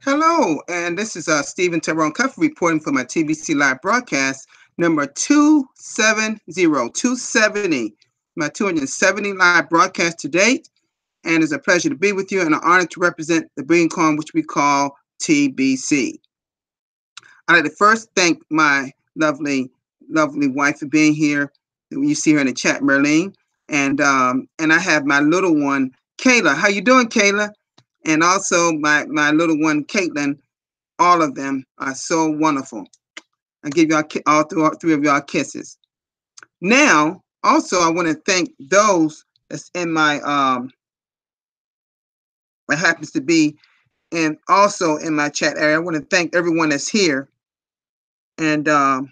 Hello, and this is Stephen Tyrone Cuff reporting for my TBC live broadcast number 270, my 270 live broadcast to date. And it's a pleasure to be with you and an honor to represent the Billion Coin, which we call TBC. I'd like to first thank my lovely wife for being here. You see her in the chat, Merlene. And I have my little one, Kayla. How you doing, Kayla? And also my little one, Caitlin. All of them are so wonderful. I give y'all all three of y'all kisses. Now, also, I want to thank those that's in my that happens to be and also in my chat area. I want to thank everyone that's here. And oh,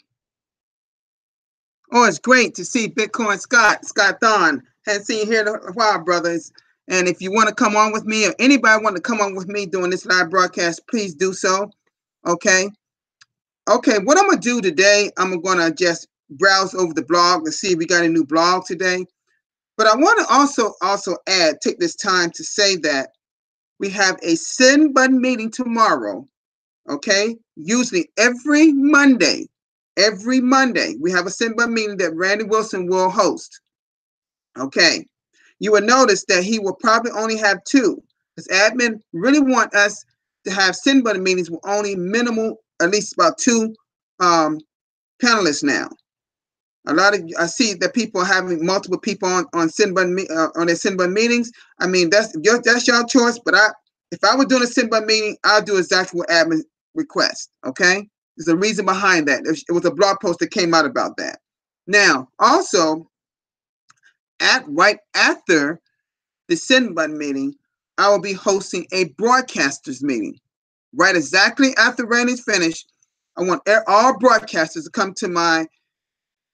it's great to see Bitcoin Scott Thon. Hadn't seen you here in a while, brothers. And if you want to come on with me, or anybody want to come on with me doing this live broadcast, please do so. Okay. Okay, what I'm going to do today, I'm going to just browse over the blog to see if we got a new blog today. But I want to also take this time to say that we have a send button meeting tomorrow. Okay, usually every Monday, we have a send button meeting that Randy Wilson will host. Okay, you will notice that he will probably only have two, because admin really want us to have send button meetings with only minimal, at least about two panelists now. I see that people are having multiple people on send button on their send button meetings. I mean, that's your choice. But if I were doing a send button meeting, I'll do exactly what admin requests. Okay, there's a reason behind that. It was a blog post that came out about that. Now, also, right after the send button meeting, I will be hosting a broadcasters meeting. Right exactly after Randy's finished, I want all broadcasters to come to my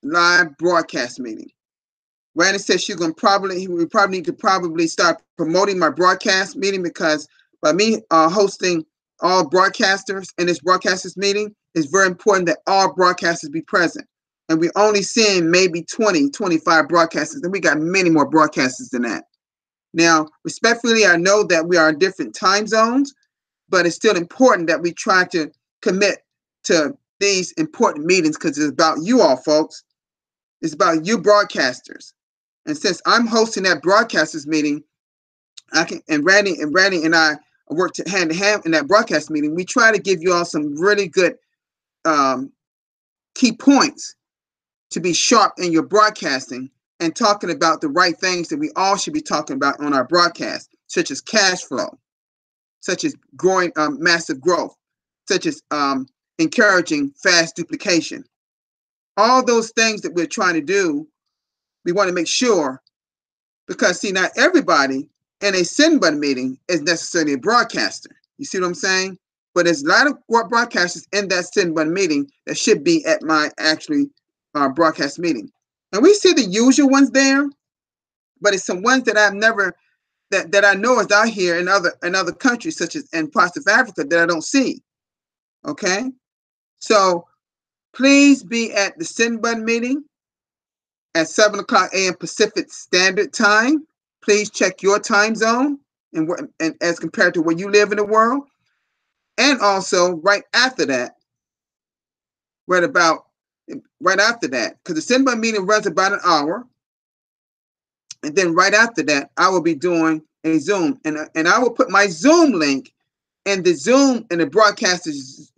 live broadcast meeting. Randy says we probably need to start promoting my broadcast meeting, because by me hosting all broadcasters in this broadcasters meeting, it's very important that all broadcasters be present. And we're only seeing maybe 20, 25 broadcasters, and we got many more broadcasters than that. Now, respectfully, I know that we are in different time zones, but it's still important that we try to commit to these important meetings, because it's about you all, folks. It's about you broadcasters. And since I'm hosting that broadcasters meeting, Randy and I work hand in hand in that broadcast meeting. We try to give you all some really good key points to be sharp in your broadcasting and talking about the right things that we all should be talking about on our broadcast, such as cash flow, such as growing massive growth, such as encouraging fast duplication. All those things that we're trying to do, we want to make sure, because see, not everybody in a send button meeting is necessarily a broadcaster. You see what I'm saying? But there's a lot of broadcasters in that send button meeting that should be at my actually broadcast meeting. And we see the usual ones there, but it's some ones that I've never that I know is out here in other countries, such as in parts of Africa, that I don't see. Okay, so please be at the send button meeting at 7 o'clock a.m. Pacific Standard Time. Please check your time zone and as compared to where you live in the world. And also right after that, right after that, because the send button meeting runs about an hour. And then right after that, I will be doing a Zoom. And I will put my Zoom link in the broadcaster's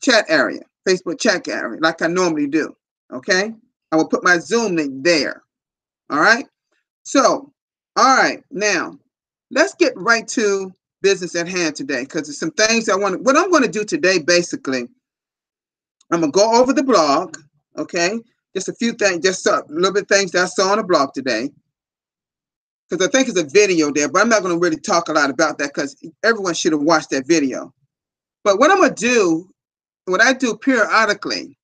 chat area, Facebook chat area, like I normally do. Okay? I will put my Zoom link there. All right? So, all right, now let's get right to business at hand today, because there's some things what I'm going to do today, basically, I'm going to go over the blog, okay? Just a few things, just a little bit of things that I saw on the blog today, because I think it's a video there, but I'm not going to really talk a lot about that, because everyone should have watched that video. But what I'm going to do, what I do periodically,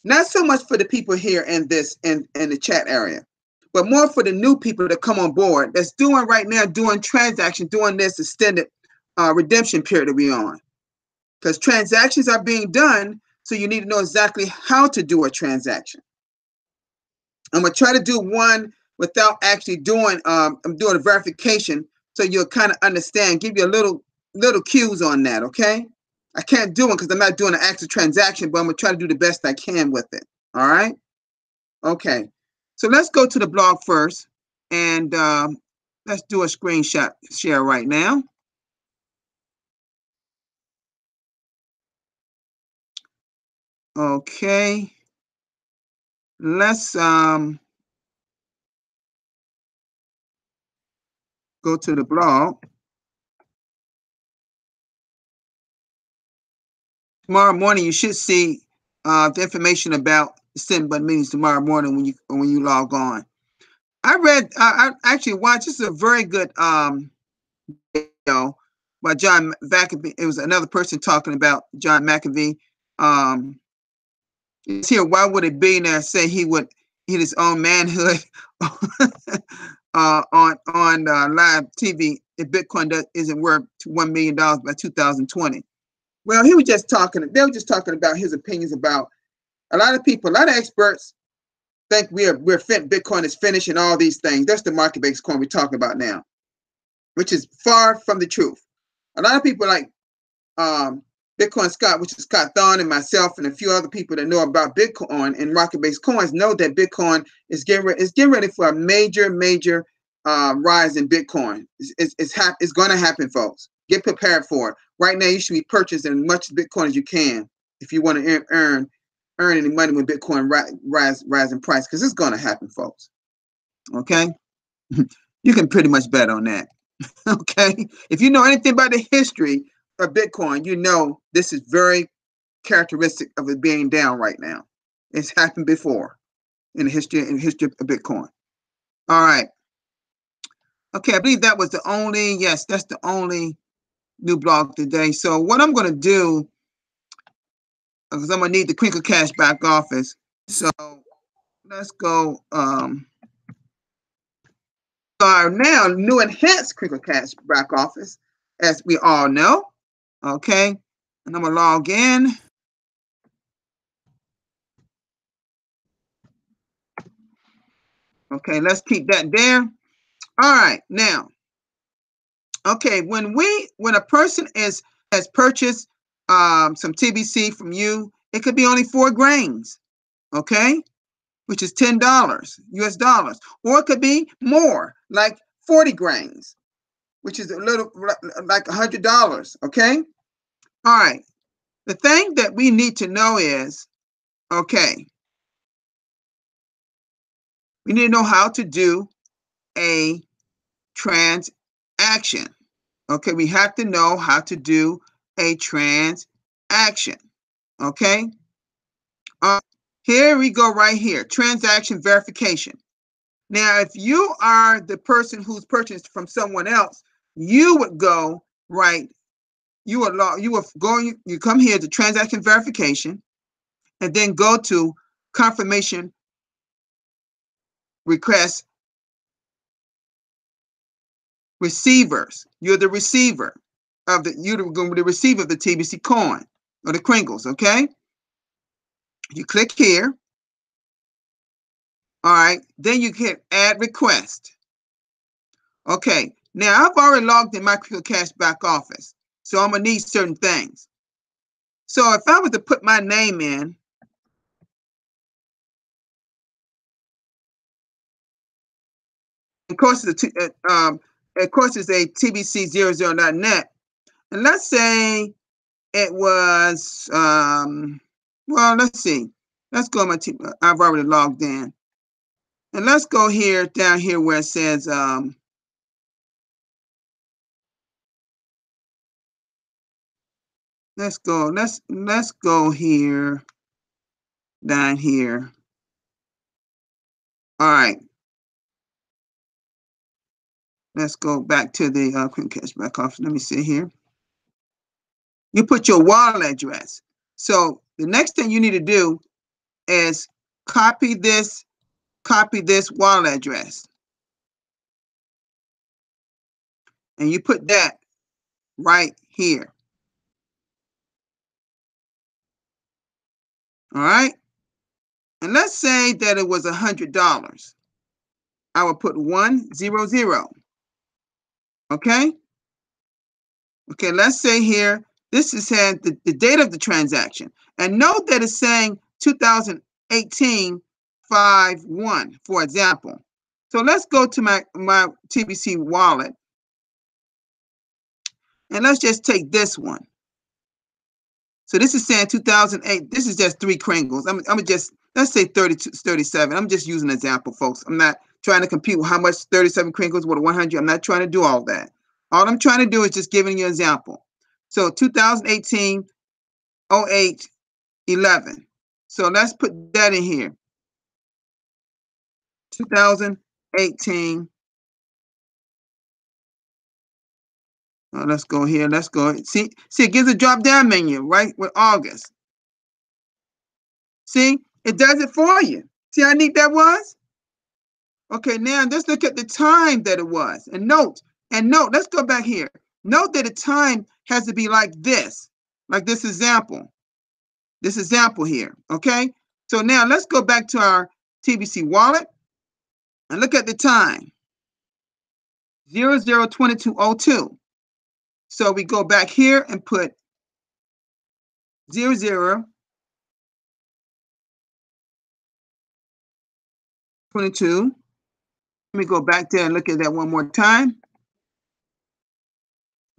not so much for the people here in the chat area, but more for the new people that come on board, that's doing transactions, doing this extended redemption period that we're on. Because transactions are being done, so you need to know exactly how to do a transaction. I'm going to try to do one without actually doing, I'm doing a verification, so you'll kind of understand, give you a little little cues on that, okay? I can't do it because I'm not doing an active transaction, but I'm going to try to do the best I can with it, all right? Okay, so let's go to the blog first, and let's do a screenshot share right now. Okay, let's go to the blog. Tomorrow morning, you should see the information about the send button meetings tomorrow morning when you log on. I actually watched. This is a very good video by John McAfee. It was another person talking about John McAfee. It's here. Why would a billionaire say he would hit his own manhood on live TV if Bitcoin isn't worth $1 million by 2020? Well, he was just talking. They were just talking about his opinions about a lot of people, a lot of experts think Bitcoin is finished and all these things. That's the market-based coin we're talking about now, which is far from the truth. A lot of people like Bitcoin Scott, which is Scott Thorne and myself and a few other people that know about Bitcoin and market-based coins, know that Bitcoin is getting ready for a major rise in Bitcoin. It's going to happen, folks. Get prepared for it. Right now, you should be purchasing as much Bitcoin as you can if you want to earn any money when Bitcoin rise in price, because it's going to happen, folks. Okay, you can pretty much bet on that. Okay, if you know anything about the history of Bitcoin, you know this is very characteristic of it being down right now. It's happened before in the history of Bitcoin. All right. Okay, I believe that was the only. Yes, that's the only new blog today. So what I'm going to do, because I'm going to need the Crinkle Cash back office. So let's go. Our now new enhanced Crinkle Cash back office, as we all know. Okay, and I'm going to log in. Okay, let's keep that there. All right, now. Okay, when a person has purchased some TBC from you, it could be only 4 grains, okay, which is $10 US dollars, or it could be more, like 40 grains, which is a little like $100, okay. All right, the thing that we need to know is, okay, we need to know how to do a transaction. Okay, we have to know how to do a transaction. Okay, here we go right here, transaction verification. Now, if you are the person who's purchased from someone else, you would go right. You come here to transaction verification, and then go to confirmation request receivers. You're the receiver of you're the receiver of the TBC coin or the Kringles. Okay. You click here. All right, then you hit add request. Okay, now I've already logged in my Crinkle Cash back office, so I'm gonna need certain things. So if I was to put my name in, of course it's a TBC00.net, and let's say it was well, let's see, let's go my I've already logged in, and let's go here down here where it says let's go here, down here. All right. Let's go back to the Crinkle Cash back office. Let me see here. You put your wallet address. So the next thing you need to do is copy this wallet address. And you put that right here. All right. And let's say that it was $100. I will put 100. Okay. Okay, let's say here, this is saying the date of the transaction. And note that it's saying 2018 5/1, for example. So let's go to my TBC wallet. And let's just take this one. So this is saying 2008. This is just 3 Kringles. I'm gonna just, let's say 32, 37. I'm just using an example, folks. I'm not trying to compute how much 37 Kringles with 100. I'm not trying to do all that. All I'm trying to do is just giving you an example. So 2018, 08, 11. So let's put that in here. 2018. Let's go here. Let's go. See, it gives a drop down menu, right? With August. See, it does it for you. See how neat that was? Okay, now let's look at the time that it was. And note, let's go back here. Note that the time has to be like this example. This example here, okay? So now let's go back to our TBC wallet and look at the time. 002202. So we go back here and put 0022. Let me go back there and look at that one more time.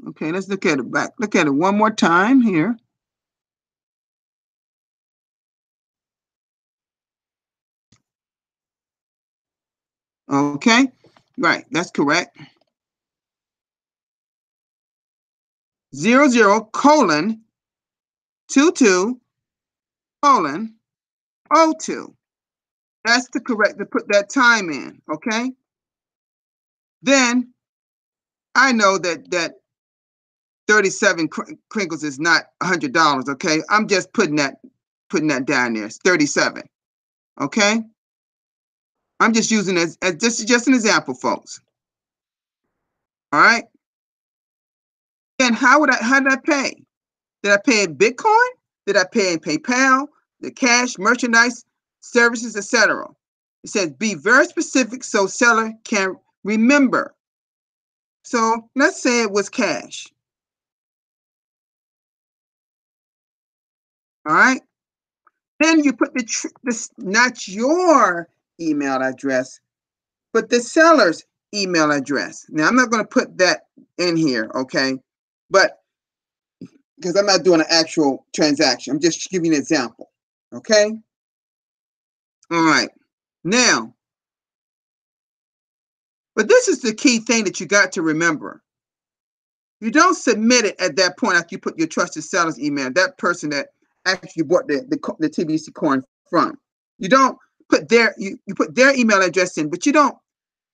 Okay, let's look at it back. Look at it one more time here. Okay, right, that's correct. 00:22:02. That's the correct to put that time in, okay? Then I know that 37 Kringles is not $100, okay? I'm just putting that down there. It's 37, okay? I'm just using it as just an example, folks. All right. Then how did I pay? Did I pay in Bitcoin? Did I pay in PayPal, the cash, merchandise, services, etc.? It says be very specific so seller can remember. So let's say it was cash. All right. Then you put this not your email address, but the seller's email address. Now I'm not going to put that in here, okay? But because I'm not doing an actual transaction, I'm just giving you an example, okay? All right. Now, but this is the key thing that you got to remember. You don't submit it at that point after you put your trusted seller's email, that person that actually bought the TBC coin from. You don't put you put their email address in, but you don't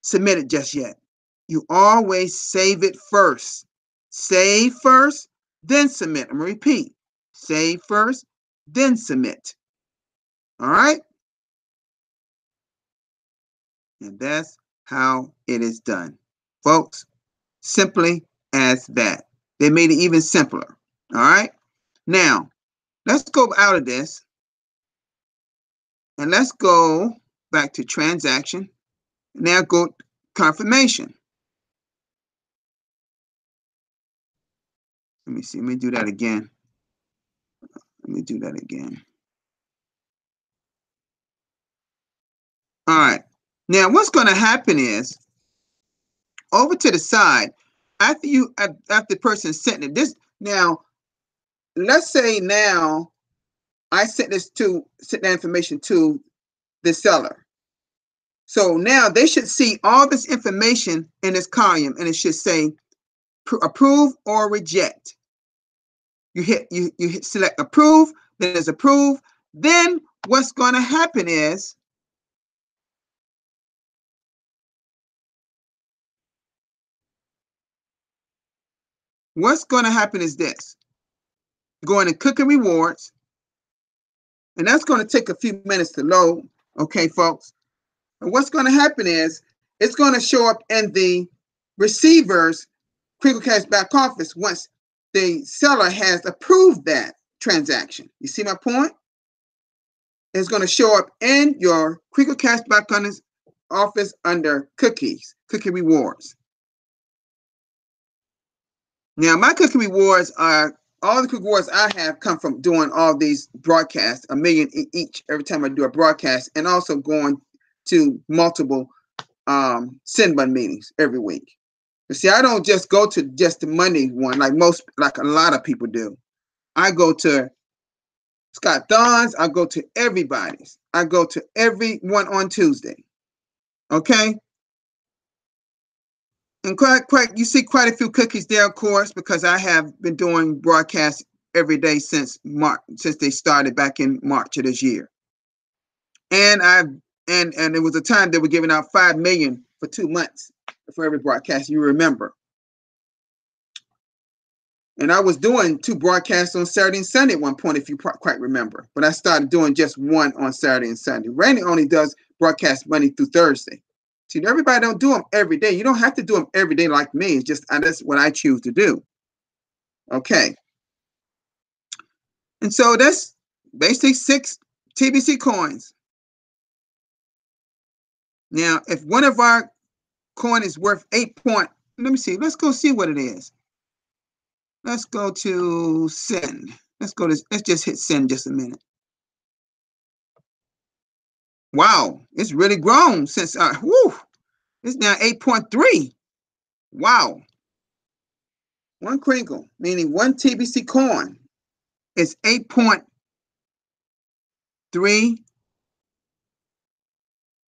submit it just yet. You always save it first. Save first, then submit. I'm going to repeat. Save first, then submit. All right? And that's how it is done. Folks, simply as that. They made it even simpler. All right? Now, let's go out of this and let's go back to transaction. Now go confirmation. Let me see. Let me do that again. All right. Now, what's going to happen is over to the side, after the person sent it, now, let's say now I sent that information to the seller. So now they should see all this information in this column, and it should say approve or reject. You hit select approve, then it's approve. Then what's going to happen is this. Go into cookie rewards, and that's going to take a few minutes to load. Okay, folks. And what's going to happen is it's going to show up in the receiver's Crinkle Cash back office once the seller has approved that transaction. You see my point? It's going to show up in your Crinkle Cash back office under cookie rewards. Now, my cookie rewards are all the cookie rewards I have come from doing all these broadcasts, a million each every time I do a broadcast, and also going to multiple send button meetings every week. You see, I don't just go to just the Monday one like a lot of people do. I go to Scott Dawn's. I go to everybody's. I go to every one on Tuesday. Okay, and you see quite a few cookies there, of course, because I have been doing broadcasts every day since March, since they started back in March of this year. And it was a time they were giving out 5 million for 2 months for every broadcast. You remember? And I was doing 2 broadcasts on Saturday and Sunday at one point, if you quite remember. But I started doing just one on Saturday and Sunday. Randy only does broadcast Monday through Thursday. See, everybody don't do them every day. You don't have to do them every day like me. It's just that's what I choose to do. Okay. And so that's basically 6 TBC coins. Now, if one of our coin is worth 8 point, let me see. Let's go see what it is. Let's go to send. Let's just hit send just a minute. Wow, it's really grown since it's now 8.3. Wow. One crinkle, meaning one TBC coin, is 8.3.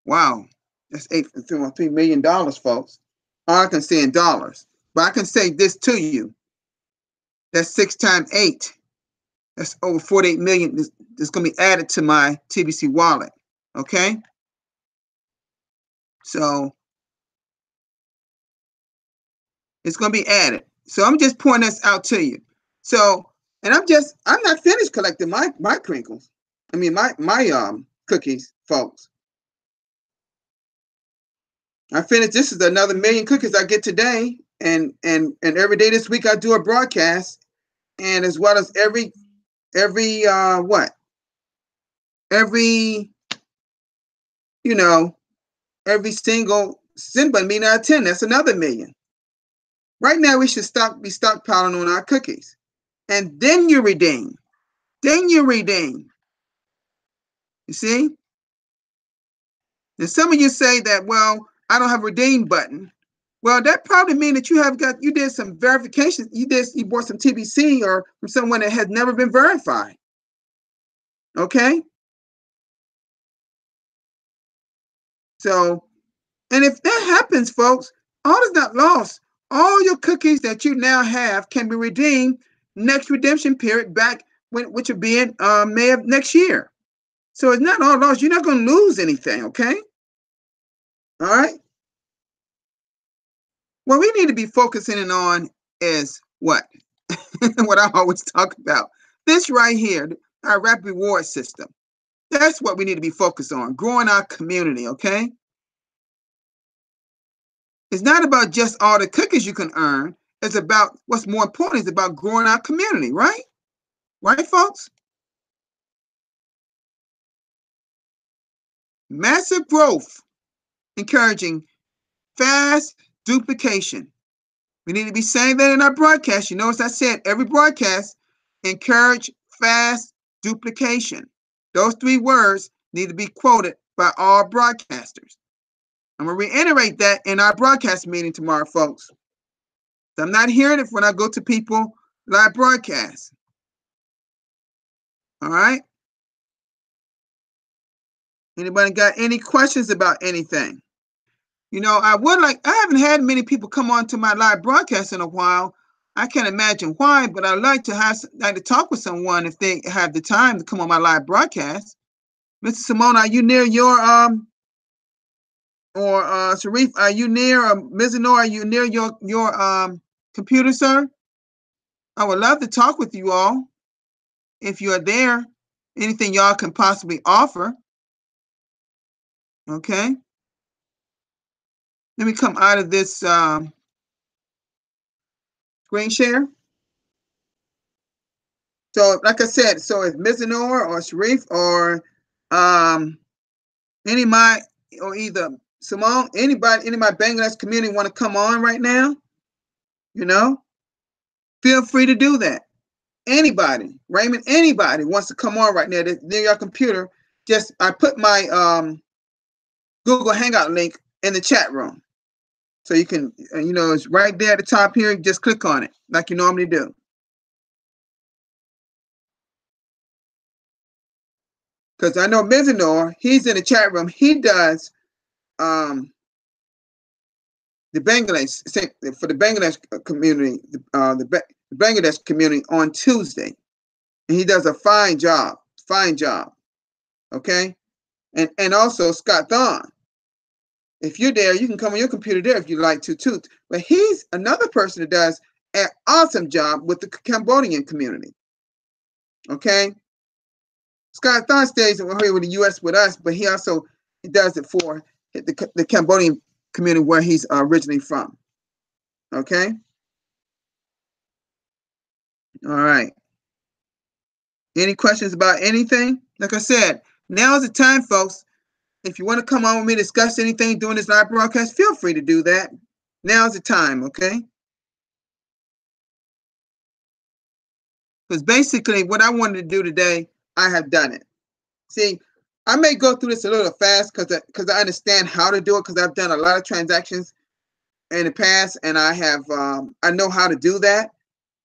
Wow. That's $3 million, folks. All I can say in dollars. But I can say this to you. That's 6 times 8. That's over 48 million. This is going to be added to my TBC wallet. Okay? So it's going to be added. So I'm just pointing this out to you. So, and I'm not finished collecting my crinkles. I mean my cookies, folks. I finished. This is another million cookies I get today, and every day this week I do a broadcast, and as well as every every single send button meeting I attend. That's another million. Right now we should be stockpiling on our cookies, and then you redeem. Then you redeem. You see? And some of you say that, well, I don't have a redeem button. Well, that probably means that you did some verification. You bought some TBC or from someone that has never been verified. Okay? So, and if that happens, folks, all is not lost. All your cookies that you now have can be redeemed next redemption period which will be in May of next year. So it's not all lost. You're not going to lose anything, okay? All right? What we need to be focusing on is what? What I always talk about. This right here, our rapid reward system. That's what we need to be focused on, growing our community, okay? It's not about just all the cookies you can earn. It's about what's more important is about growing our community, right? Right, folks? Massive growth, encouraging fast duplication. We need to be saying that in our broadcast. You know, as I said, every broadcast, encourage fast duplication. Those 3 words need to be quoted by all broadcasters. I'm going to reiterate that in our broadcast meeting tomorrow, folks. So I'm not hearing it when I go to people live broadcast. All right? Anybody got any questions about anything? You know, I haven't had many people come on to my live broadcast in a while. I can't imagine why, but I'd like to talk with someone if they have the time to come on my live broadcast. Mr. Simone, are you near your or Sharif, are you near Mizano, are you near your computer, sir? I would love to talk with you all if you are there. Anything y'all can possibly offer. Okay. Let me come out of this screen share. So, like I said, so if Mizanor or Sharif or any of my, or either Simone, any of my Bangladesh community want to come on right now, you know, Feel free to do that. Anybody, Raymond, anybody wants to come on right now near your computer, just I put my Google Hangout link in the chat room. So you can, it's right there at the top here. Just click on it like you normally do. Because I know Mizanor, he's in the chat room. He does the Bangladesh, for the Bangladesh community, the Bangladesh community on Tuesday. And he does a fine job. Okay? And also Scott Thon. If you're there, you can come on your computer there if you like to too. But he's another person that does an awesome job with the Cambodian community. Okay? Scott Thon stays here with the U.S. with us, but he does it for the Cambodian community where he's originally from. Okay? All right. Any questions about anything? Like I said, now is the time, folks. If you want to come on with me, discuss anything during this live broadcast, feel free to do that. Now's the time, okay? Because basically what I wanted to do today, I have done it. See, I may go through this a little fast because I understand how to do it, because I've done a lot of transactions in the past, and I know how to do that.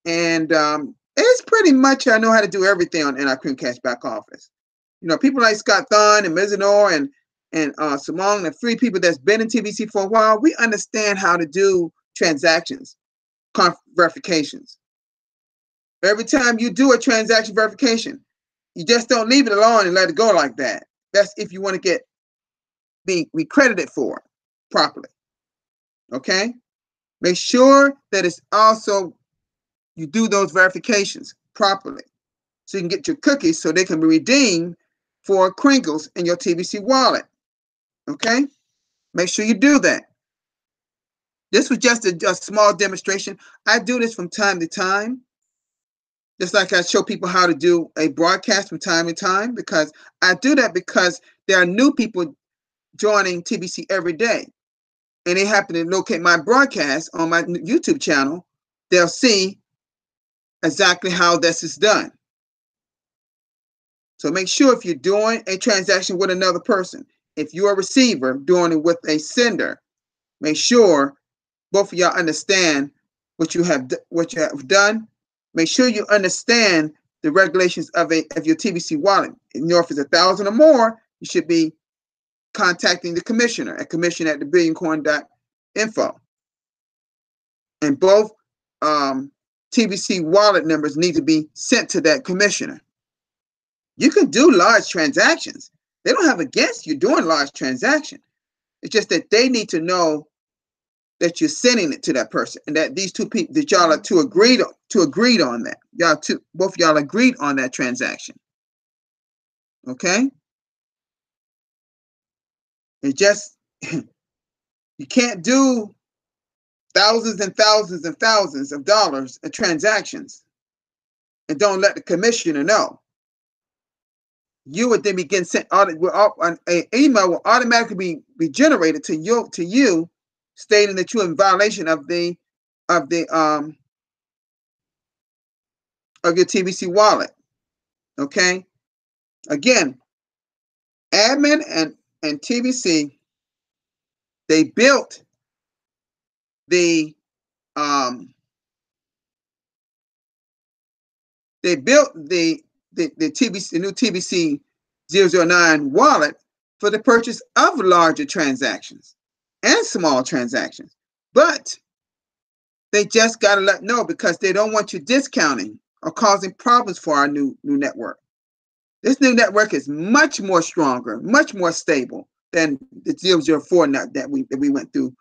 And it's pretty much I know how to do everything in our Creamcast back office. People like Scott Thun and Mizanor and Simone, the three people that's been in TBC for a while, we understand how to do transactions, verifications. Every time you do a transaction verification, you just don't leave it alone and let it go like that. That's if you want to be credited for it properly. Okay? Make sure that it's also you do those verifications properly so you can get your cookies so they can be redeemed for crinkles in your TBC wallet. Okay? Make sure you do that. This was just a small demonstration. I do this from time to time. Just like I show people how to do a broadcast from time to time, because I do that because there are new people joining TBC every day. And they happen to locate my broadcast on my YouTube channel. They'll see exactly how this is done. So make sure if you're doing a transaction with another person, if you're a receiver doing it with a sender, make sure both of y'all understand what you have done. Make sure you understand the regulations of your TBC wallet. If it's 1,000 or more, you should be contacting the commissioner at commission@thebillioncoin.info. And both TBC wallet numbers need to be sent to that commissioner. You can do large transactions. They don't have against you doing large transactions. It's just that they need to know that you're sending it to that person, and that these two people, that y'all are agreed on that. Both y'all agreed on that transaction. Okay? It just you can't do thousands and thousands and thousands of dollars of transactions and don't let the commissioner know. You would then begin sent an email will automatically be generated to you stating that you're in violation of your TBC wallet. Okay? Again, admin and TBC, they built the TBC, the new TBC 009 wallet for the purchase of larger transactions and small transactions. But they just got to let know, because they don't want you discounting or causing problems for our new network. This new network is much more stronger, much more stable than the 004 net that we went through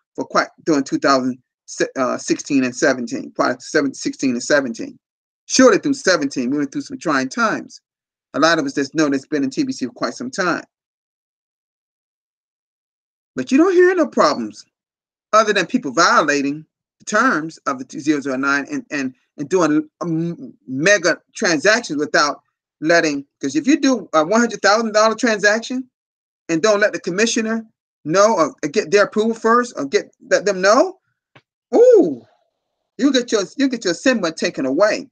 during 2016 and 17, prior to 16 and 17. Surely through 17, we went through some trying times. A lot of us just know that's been in TBC for quite some time. But you don't hear no problems other than people violating the terms of the 009 and doing mega transactions without letting, because if you do a $100,000 transaction and don't let the commissioner know or get their approval first or let them know, ooh, you get your SIN button taken away.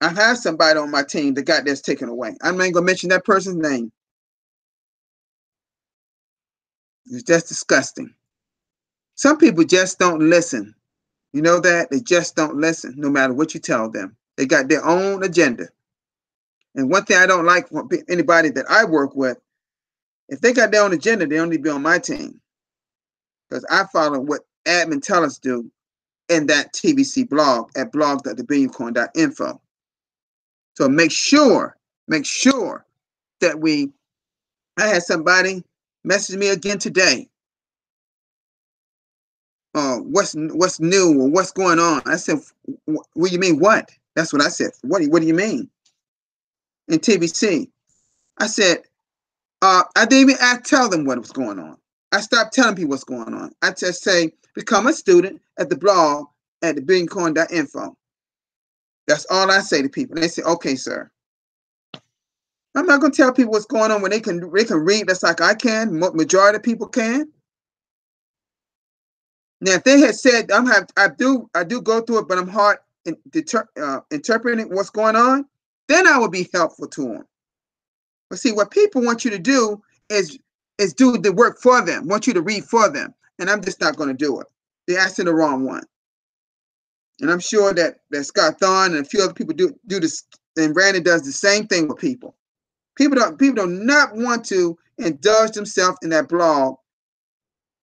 I have somebody on my team that got theirs taken away. I'm not gonna mention that person's name. It's just disgusting. Some people just don't listen. You know that? They just don't listen, no matter what you tell them. They got their own agenda. And one thing I don't like from anybody that I work with, if they got their own agenda, they don't need to be on my team. Because I follow what admin tell us to do in that TBC blog at blog.thebillioncoin.info. So make sure that I had somebody message me again today. What's new or what's going on? I said, what do you mean what? That's what I said. What do you mean? In TBC, I said, I didn't even tell them what was going on. I stopped telling people what's going on. I just say, become a student at the blog at thebillioncoin.info. That's all I say to people. And they say, okay, sir. I'm not going to tell people what's going on when they can read just like I can. Majority of people can. Now, if they had said I do go through it, but I'm hard in interpreting what's going on, then I would be helpful to them. But see, what people want you to do is do the work for them. Want you to read for them, and I'm just not going to do it. They're asking the wrong one. And I'm sure that Scott Thorne and a few other people do this, and Randy does the same thing with people. People do not want to indulge themselves in that blog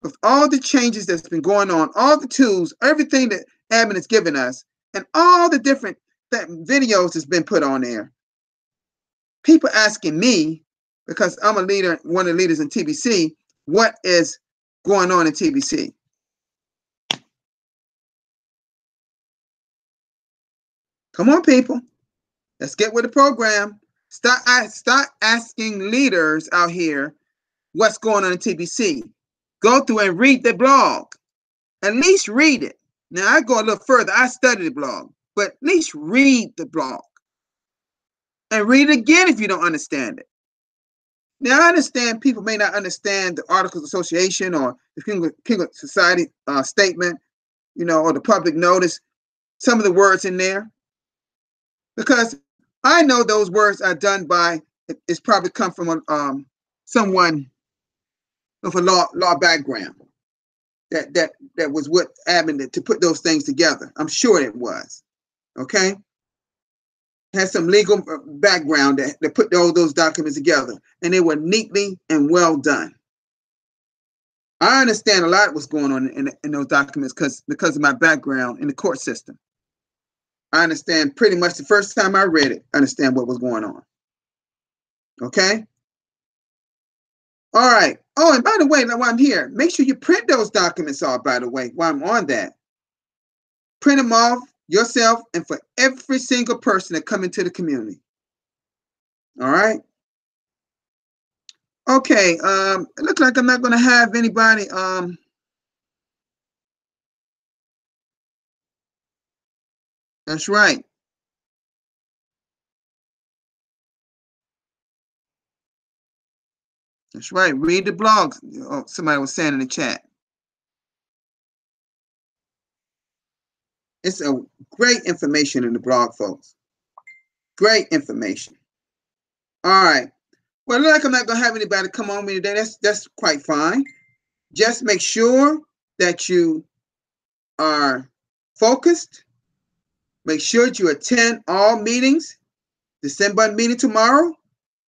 with all the changes that's been going on, all the tools, everything that admin has given us, and all the different videos that's been put on there. People asking me, because I'm a leader, one of the leaders in TBC, what is going on in TBC? Come on, people. Let's get with the program. Start asking leaders out here what's going on in TBC. Go through and read the blog. At least read it. Now, I go a little further. I study the blog, but at least read the blog. And read it again if you don't understand it. Now, I understand people may not understand the Articles of Association or the Penguin Society statement, or the public notice, some of the words in there. Because I know those words are done by, it's probably come from someone with a law background that was with admin to put those things together. I'm sure it was. Okay? Had some legal background that put all those documents together, and they were neatly and well done. I understand a lot of what's going on in those documents because of my background in the court system. I understand pretty much the first time I read it, I understand what was going on. Okay? All right. Oh, and by the way, while I'm here, make sure you print those documents off, by the way, while I'm on that. Print them off yourself and for every single person that come into the community. All right? Okay. It looks like I'm not going to have anybody. That's right. That's right. Read the blogs. Oh, somebody was saying in the chat. It's a great information in the blog, folks. Great information. All right. Well, like I'm not going to have anybody come on me today. That's quite fine. Just make sure that you are focused. Make sure that you attend all meetings, the Send Button meeting tomorrow,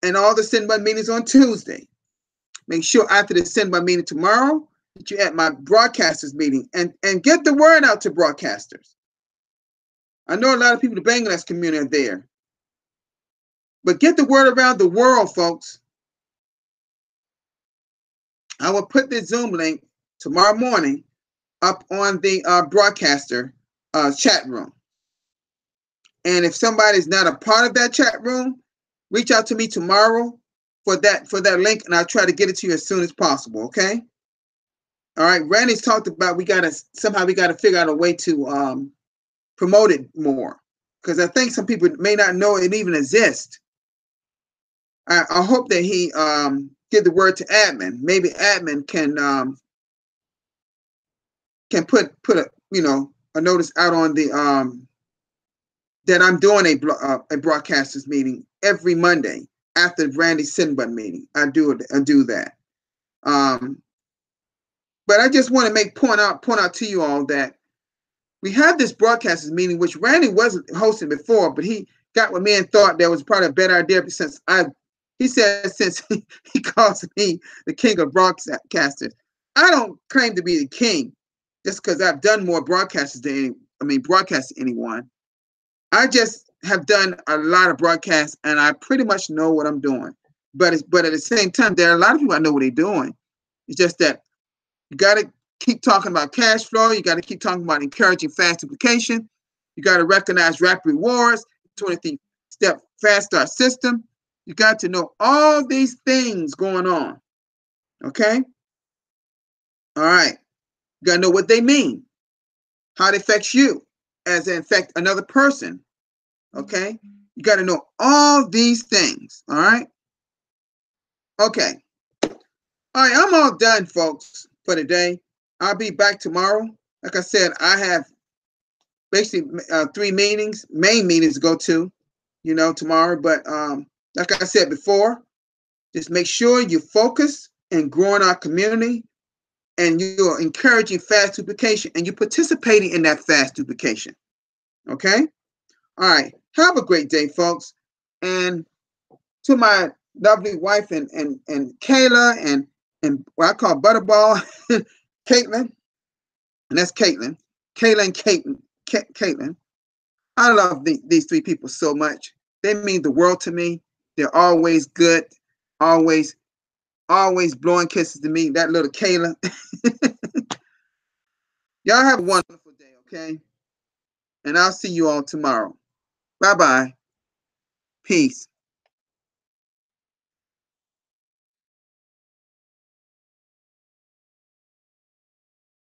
and all the Send Button meetings on Tuesday. Make sure after the Send Button meeting tomorrow that you're at my broadcasters meeting and get the word out to broadcasters. I know a lot of people in the Bangladesh community are there. But get the word around the world, folks. I will put the Zoom link tomorrow morning up on the broadcaster chat room. And if somebody's not a part of that chat room, reach out to me tomorrow for that link, and I'll try to get it to you as soon as possible, okay? All right, Randy's talked about we got to figure out a way to promote it more, because I think some people may not know it even exists. I hope that he give the word to admin. Maybe admin can put a a notice out on the that I'm doing a broadcasters meeting every Monday after the Randy Sinbun meeting. I do that. But I just want to point out to you all that we have this broadcasters meeting, which Randy wasn't hosting before, but he got with me and thought that was probably a better idea he said since he calls me the king of broadcasters. I don't claim to be the king just because I've done more broadcasters broadcast than anyone. I just have done a lot of broadcasts and I pretty much know what I'm doing. But at the same time, there are a lot of people I know what they're doing. It's just that you got to keep talking about cash flow. You got to keep talking about encouraging fast duplication. You got to recognize rapid rewards, 23-step fast start system. You got to know all these things going on. Okay? All right. You got to know what they mean, how it affects you as it affects another person. Okay? You got to know all these things. All right? Okay. All right, I'm all done, folks, for today. I'll be back tomorrow. Like I said, I have basically 3 meetings, main meetings to go to, tomorrow. But like I said before, just make sure you focus and growing our community and you're encouraging fast duplication and you're participating in that fast duplication. Okay? All right. Have a great day, folks. And to my lovely wife and Kayla and what I call Butterball, Caitlin, and that's Caitlin. Kayla and Caitlin. I love these 3 people so much. They mean the world to me. They're always good, always blowing kisses to me. That little Kayla. Y'all have a wonderful day, okay? And I'll see you all tomorrow. Bye-bye. Peace.